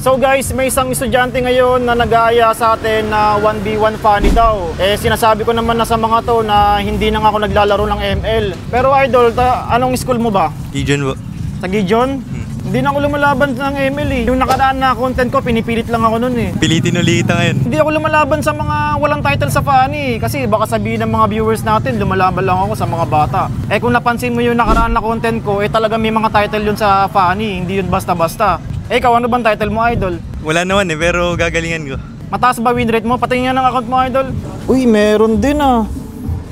So guys, may isang estudyante ngayon na nag-aaya sa atin na 1v1 funny daw. Sinasabi ko naman na sa mga to na hindi na ako naglalaro ng ML. Pero idol, anong school mo ba? Gijon po. Sa Gijon? Hindi na ako lumalaban ng ML eh. Yung nakaraan na content ko, pinipilit lang ako nun eh. Pilitin ulit ngayon. Hindi ako lumalaban sa mga walang title sa funny. Kasi baka sabihin ng mga viewers natin, lumalaban lang ako sa mga bata. Kung napansin mo yung nakaraan na content ko, talaga may mga title yun sa funny. Hindi yun basta-basta. Ikaw, ano bang title mo, idol? Wala naman pero gagalingan ko. Mataas ba win rate mo? Patingin nga ng account mo, idol. Uy, meron din ah.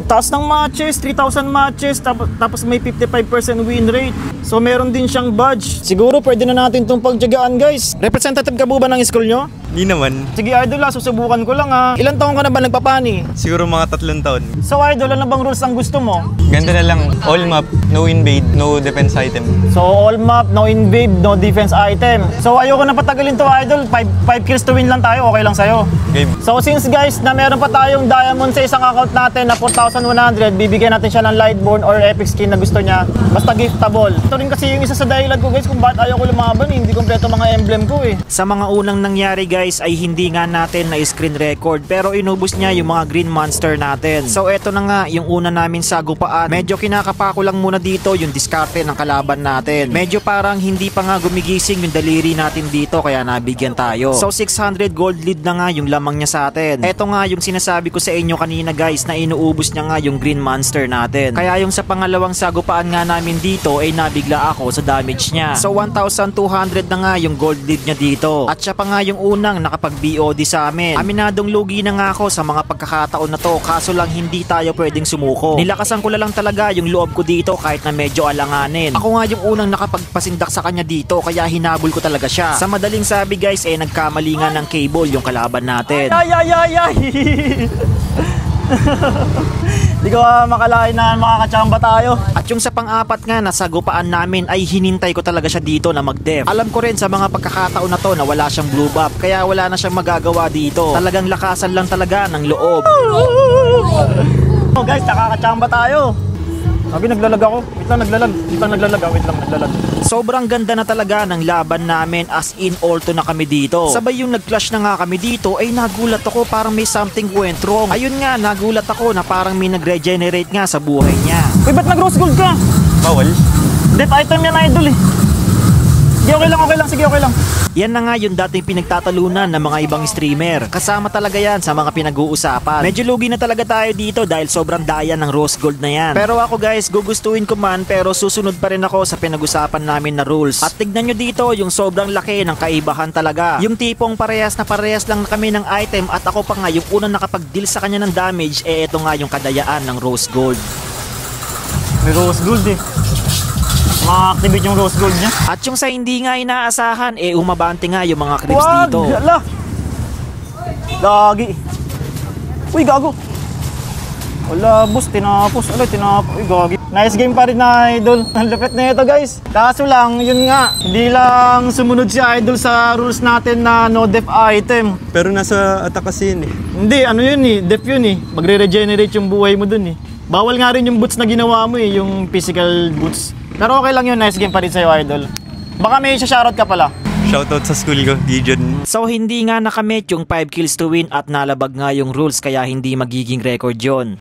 Taas ng matches, 3,000 matches, tapos may 55% win rate. So meron din siyang badge. Siguro pwede na natin itong pagtiyagaan, guys. Representative ka po ba ng school nyo? Hindi naman. Sige, idol, susubukan ko lang ha. Ilan taon ka na ba nagpapani? Siguro mga 3 taon. So idol, ano bang rules ang gusto mo? Ganda na lang. All map, no invade, no defense item. So all map, no invade, no defense item. So ayoko na patagalin to, idol. 5 kills to win lang tayo, okay lang sa'yo. Game. So since guys, na meron pa tayong diamond sa isang account natin na 4,100, bibigyan natin siya ng Lightborn or epic skin na gusto niya. Basta giftable. Ito rin kasi yung isa sa dahilan ko guys kung bakit ayaw ko lumaban eh. Hindi kompleto mga emblem ko eh. Sa mga unang nangyari guys ay hindi nga natin na screen record pero inubos niya yung mga green monster natin. So eto na nga yung una namin sagupaan. Medyo kinakapako lang muna dito yung diskarte ng kalaban natin. Medyo parang hindi pa nga gumigising yung daliri natin dito kaya nabigyan tayo. So 600 gold lead na nga yung lamang niya sa atin. Eto nga yung sinasabi ko sa inyo kanina guys na inuubos niya nga yung green monster natin. Kaya yung sa pangalawang sagupaan nga namin dito ay nabigla ako sa damage niya. So 1,200 na nga yung gold lead niya dito. At siya pa nga yung unang nakapag-BOD sa amin. Aminadong lugi na nga ako sa mga pagkakataon na to kaso lang hindi tayo pwedeng sumuko. Nilakasan ko lang talaga yung loob ko dito kahit na medyo alanganin. Ako nga yung unang nakapagpasindak sa kanya dito kaya hinabol ko talaga siya. Sa madaling sabi guys nagkamali nga ng cable yung kalaban natin. Ay! Di ko makalain na makakachamba tayo. At yung sa pang-apat nga na sagupaan namin ay hinintay ko talaga siya dito na mag-def. Alam ko rin sa mga pagkakataon na to na wala siyang blue buff kaya wala na siyang magagawa dito. Talagang lakasan lang talaga ng loob. Oh guys, nakakachamba tayo. Sabi naglalag ako. Wait lang naglalag. Sobrang ganda na talaga ng laban namin as in ulto na kami dito. Sabay yung nag-clash na nga kami dito ay nagulat ako parang may something went wrong. Ayun nga, nagulat ako na parang may nag-regenerate nga sa buhay niya. Uy, ba't nag-rose gold ka? Bawal. Death item yan, idol eh. Sige, okay lang, sige, okay lang. Yan na nga yung dating pinagtatalunan ng mga ibang streamer. Kasama talaga yan sa mga pinag-uusapan. Medyo lugi na talaga tayo dito dahil sobrang daya ng rose gold na yan. Pero ako guys, gugustuhin ko man pero susunod pa rin ako sa pinag-usapan namin na rules. At tignan nyo dito yung sobrang laki ng kaibahan talaga. Yung tipong parehas lang kami ng item at ako pa nga yung unang nakapag-deal sa kanya ng damage ito nga yung kadayaan ng rose gold. May rose gold eh. Ma-activate yung rose gold niya. At yung sa hindi nga inaasahan umabante nga yung mga creeps dito. Wag! Yala! Gagi! Uy, gago! Wala, boss, tinapos. Uy, gagi. Nice game pa rin na idol. Ang lupit na ito guys. Kaso lang, yun nga, hindi lang sumunod si idol sa rules natin na no def item. Pero nasa attack kasi yun eh. Hindi, ano yun eh, def yun eh. Magre-regenerate yung buhay mo dun eh. Bawal nga rin yung boots na ginawa mo eh, yung physical boots. Pero okay lang yun, nice game pa rin sa'yo, idol. Baka may shoutout ka pala. Shoutout sa school ko, Gijon. So hindi nga nakamit yung 5 kills to win at nalabag nga yung rules kaya hindi magiging record yon.